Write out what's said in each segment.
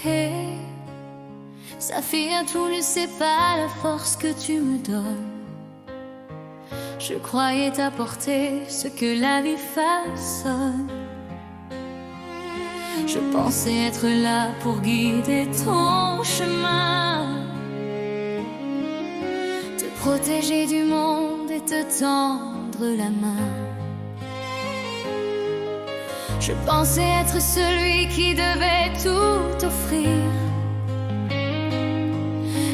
Hey, Saphir, tout ne sait pas la force que tu me donnes. Je croyais t'apporter ce que la vie façonne. Je pensais être là pour guider ton chemin, te protéger du monde et te tendre la main. Je pensais être celui qui devait tout offrir,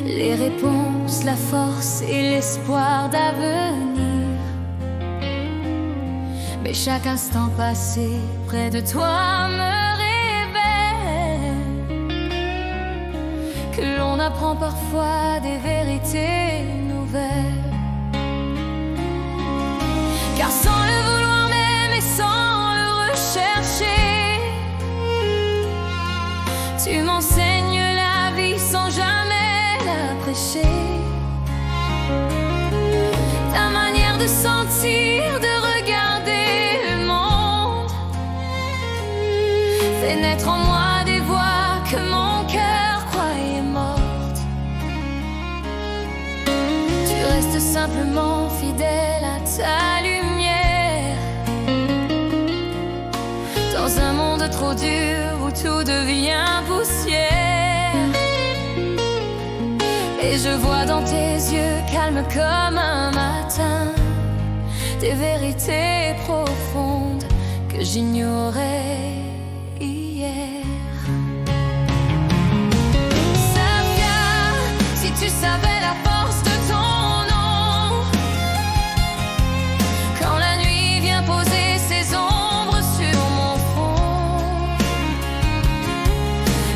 les réponses, la force et l'espoir d'avenir. Mais chaque instant passé près de toi me que l'on apprend parfois des vérités nouvelles. Car sans le vouloir même et sans le rechercher, tu m'enseignes la vie sans jamais la prêcher. Ta manière de sentir, de regarder le monde fait naître en moi des voix que mon cœur simplement fidèle à ta lumière. Dans un monde trop dur où tout devient poussière, et je vois dans tes yeux calmes comme un matin des vérités profondes que j'ignorais hier. Saphir, si tu savais la force de ton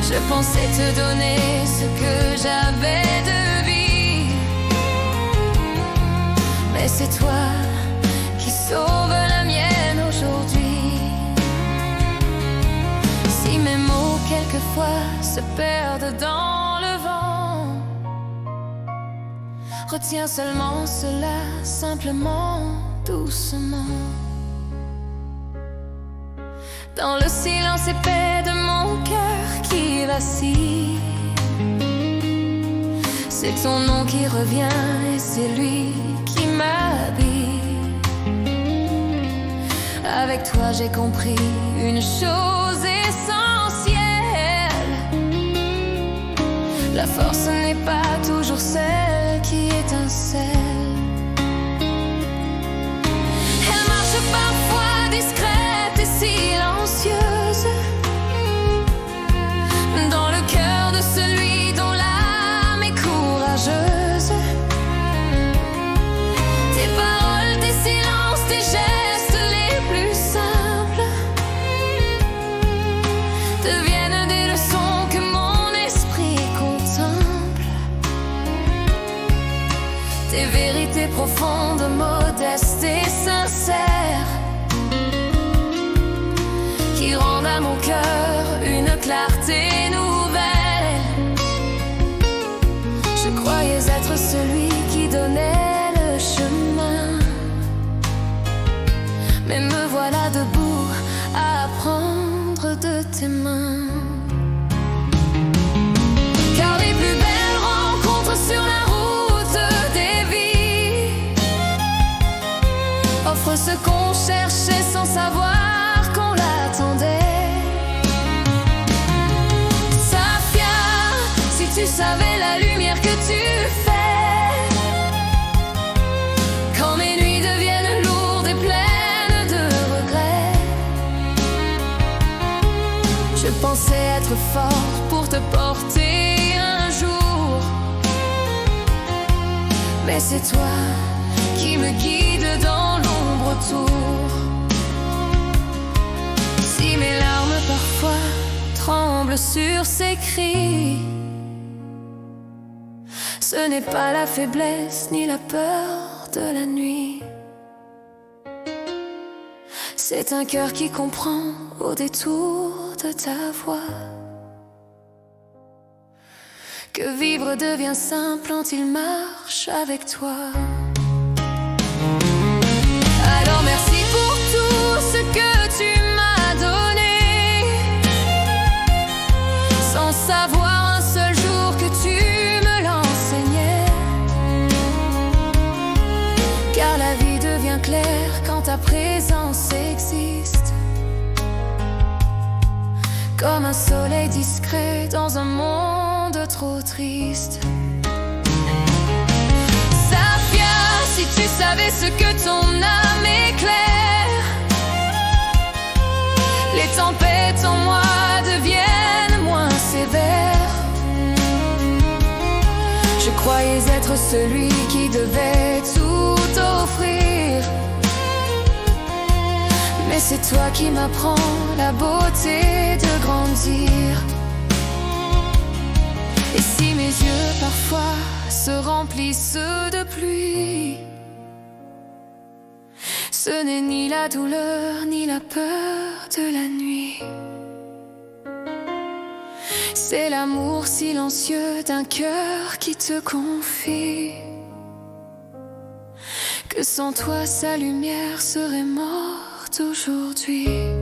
je pensais te donner ce que j'avais de vie, mais c'est toi qui sauves la mienne aujourd'hui. Si mes mots quelquefois se perdent dans le vent, retiens seulement cela simplement, doucement. Dans le silence épais de mon cœur qui vacille, c'est ton nom qui revient et c'est lui qui m'habille. Avec toi j'ai compris une chose essentielle: la force n'est pas toujours celle qui étincelle. Elle marche parfois discrète et silencieuse dans le cœur de celui dont l'âme est courageuse. Tes paroles, tes silences, tes gestes les plus simples deviennent des leçons que mon esprit contemple. Tes vérités profondes, modestes et sincères, qui rendent à mon cœur une clarté nouvelle. Je croyais être celui qui donnait le chemin, mais me voilà debout à apprendre de tes mains. Car les plus belles rencontres sur la route des vies offrent ce qu'on cherchait sans savoir qu'on l'attendait. Saphir, si tu savais la lumière que tu fais, quand mes nuits deviennent lourdes et pleines de regrets. Je pensais être fort pour te porter un jour, mais c'est toi qui me guide dans l'ombre autour. Si mes larmes parfois tremblent sur ces cris, ce n'est pas la faiblesse ni la peur de la nuit. C'est un cœur qui comprend au détour de ta voix que vivre devient simple quand il marche avec toi. Alors merci pour tout ce que tu m'as donné, sans savoir comme un soleil discret dans un monde trop triste. Safia, si tu savais ce que ton âme éclaire, les tempêtes en moi deviennent moins sévères. Je croyais être celui qui devait tout offrir, mais c'est toi qui m'apprends la beauté de grandir. Et si mes yeux parfois se remplissent de pluie, ce n'est ni la douleur ni la peur de la nuit. C'est l'amour silencieux d'un cœur qui te confie que sans toi sa lumière serait morte aujourd'hui.